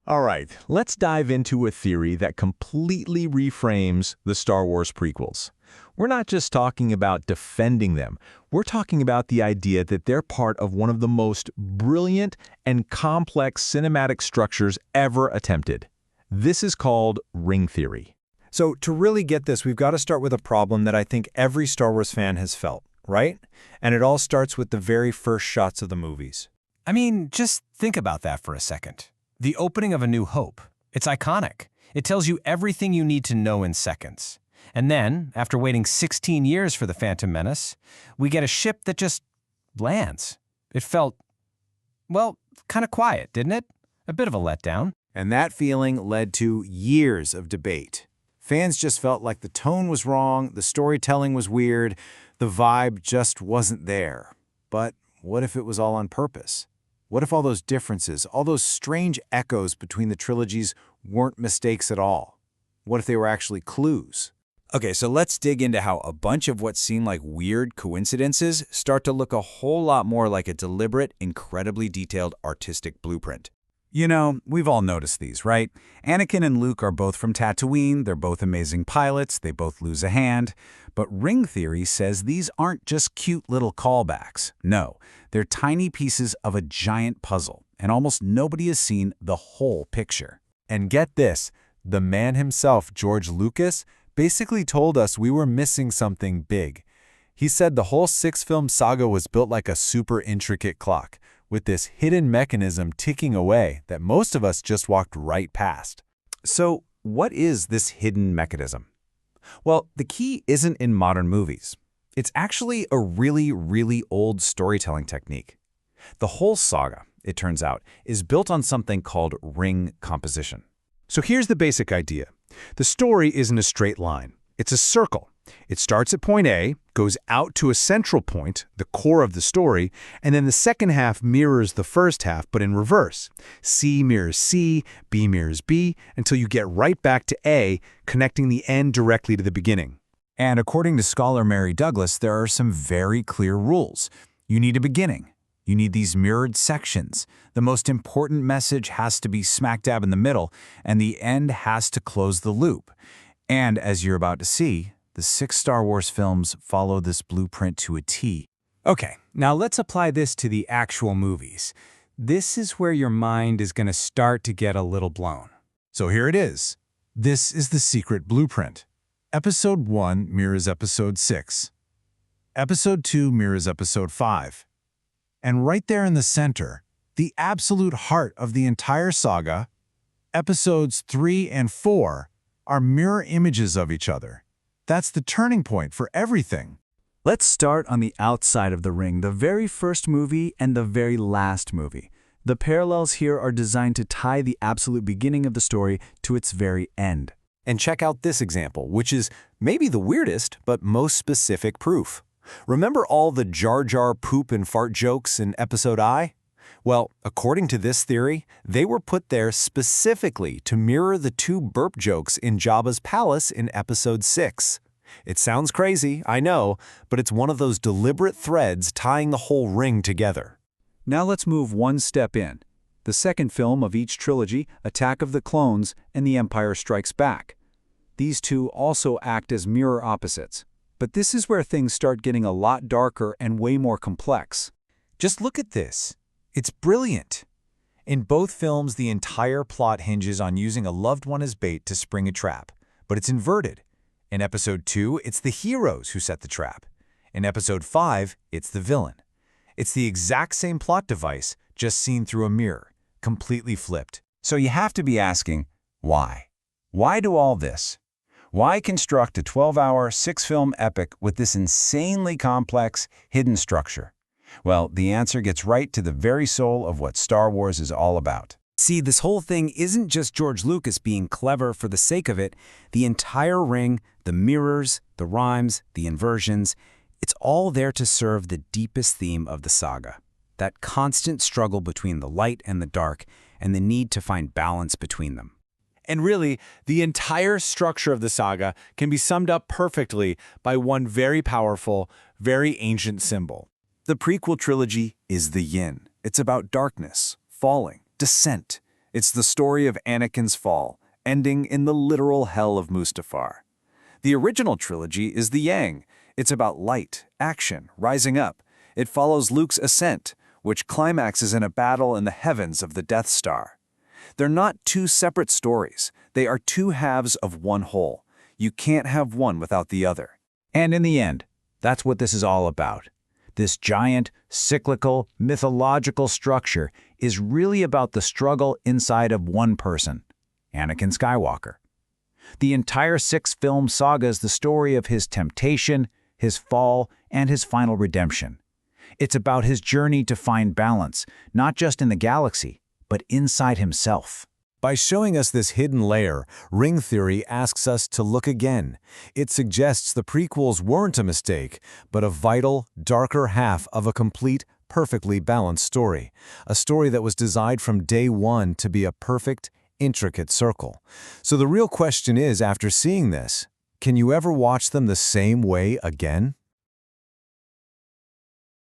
All right, let's dive into a theory that completely reframes the Star Wars prequels. We're not just talking about defending them. We're talking about the idea that they're part of one of the most brilliant and complex cinematic structures ever attempted. This is called ring theory. So to really get this, we've got to start with a problem that I think every Star Wars fan has felt, right? And it all starts with the very first shots of the movies. I mean, just think about that for a second. The opening of A New Hope. It's iconic. It tells you everything you need to know in seconds. And then, after waiting 16 years for The Phantom Menace, we get a ship that just lands. It felt, well, kind of quiet, didn't it? A bit of a letdown. And that feeling led to years of debate. Fans just felt like the tone was wrong, the storytelling was weird, the vibe just wasn't there. But what if it was all on purpose? What if all those differences, all those strange echoes between the trilogies weren't mistakes at all? What if they were actually clues? Okay, so let's dig into how a bunch of what seem like weird coincidences start to look a whole lot more like a deliberate, incredibly detailed artistic blueprint. You know, we've all noticed these, right? Anakin and Luke are both from Tatooine, they're both amazing pilots, they both lose a hand. But ring theory says these aren't just cute little callbacks. No, they're tiny pieces of a giant puzzle, and almost nobody has seen the whole picture. And get this, the man himself, George Lucas, basically told us we were missing something big. He said the whole six-film saga was built like a super intricate clock, with this hidden mechanism ticking away that most of us just walked right past. So, what is this hidden mechanism? Well, the key isn't in modern movies. It's actually a really, really old storytelling technique. The whole saga, it turns out, is built on something called ring composition. So here's the basic idea. The story isn't a straight line. It's a circle. It starts at point A, goes out to a central point, the core of the story, and then the second half mirrors the first half, but in reverse. C mirrors C, B mirrors B, until you get right back to A, connecting the end directly to the beginning. And according to scholar Mary Douglas, there are some very clear rules. You need a beginning. You need these mirrored sections. The most important message has to be smack dab in the middle, and the end has to close the loop. And as you're about to see, the 6 Star Wars films follow this blueprint to a T. Okay, now let's apply this to the actual movies. This is where your mind is going to start to get a little blown. So here it is. This is the secret blueprint. Episode 1 mirrors Episode 6. Episode 2 mirrors Episode 5. And right there in the center, the absolute heart of the entire saga, Episodes 3 and 4 are mirror images of each other. That's the turning point for everything. Let's start on the outside of the ring, the very first movie and the very last movie. The parallels here are designed to tie the absolute beginning of the story to its very end. And check out this example, which is maybe the weirdest, but most specific proof. Remember all the Jar Jar poop and fart jokes in Episode I? Well, according to this theory, they were put there specifically to mirror the 2 burp jokes in Jabba's palace in Episode 6. It sounds crazy, I know, but it's one of those deliberate threads tying the whole ring together. Now let's move one step in. The second film of each trilogy, Attack of the Clones and The Empire Strikes Back. These two also act as mirror opposites. But this is where things start getting a lot darker and way more complex. Just look at this. It's brilliant. In both films, the entire plot hinges on using a loved one as bait to spring a trap, but it's inverted. In Episode 2, it's the heroes who set the trap. In Episode 5, it's the villain. It's the exact same plot device, just seen through a mirror, completely flipped. So you have to be asking, why? Why do all this? Why construct a 12-hour, 6-film epic with this insanely complex, hidden structure? Well, the answer gets right to the very soul of what Star Wars is all about. See, this whole thing isn't just George Lucas being clever for the sake of it. The entire ring, the mirrors, the rhymes, the inversions, it's all there to serve the deepest theme of the saga. That constant struggle between the light and the dark, and the need to find balance between them. And really, the entire structure of the saga can be summed up perfectly by one very powerful, very ancient symbol. The prequel trilogy is the yin. It's about darkness, falling, descent. It's the story of Anakin's fall, ending in the literal hell of Mustafar. The original trilogy is the Yang. It's about light, action, rising up. It follows Luke's ascent, which climaxes in a battle in the heavens of the Death Star. They're not two separate stories. They are two halves of one whole. You can't have one without the other. And in the end, that's what this is all about. This giant, cyclical, mythological structure is really about the struggle inside of one person, Anakin Skywalker. The entire 6-film saga is the story of his temptation, his fall, and his final redemption. It's about his journey to find balance, not just in the galaxy, but inside himself. By showing us this hidden layer, ring theory asks us to look again. It suggests the prequels weren't a mistake, but a vital, darker half of a complete, perfectly balanced story. A story that was designed from day one to be a perfect, intricate circle. So the real question is, after seeing this, can you ever watch them the same way again?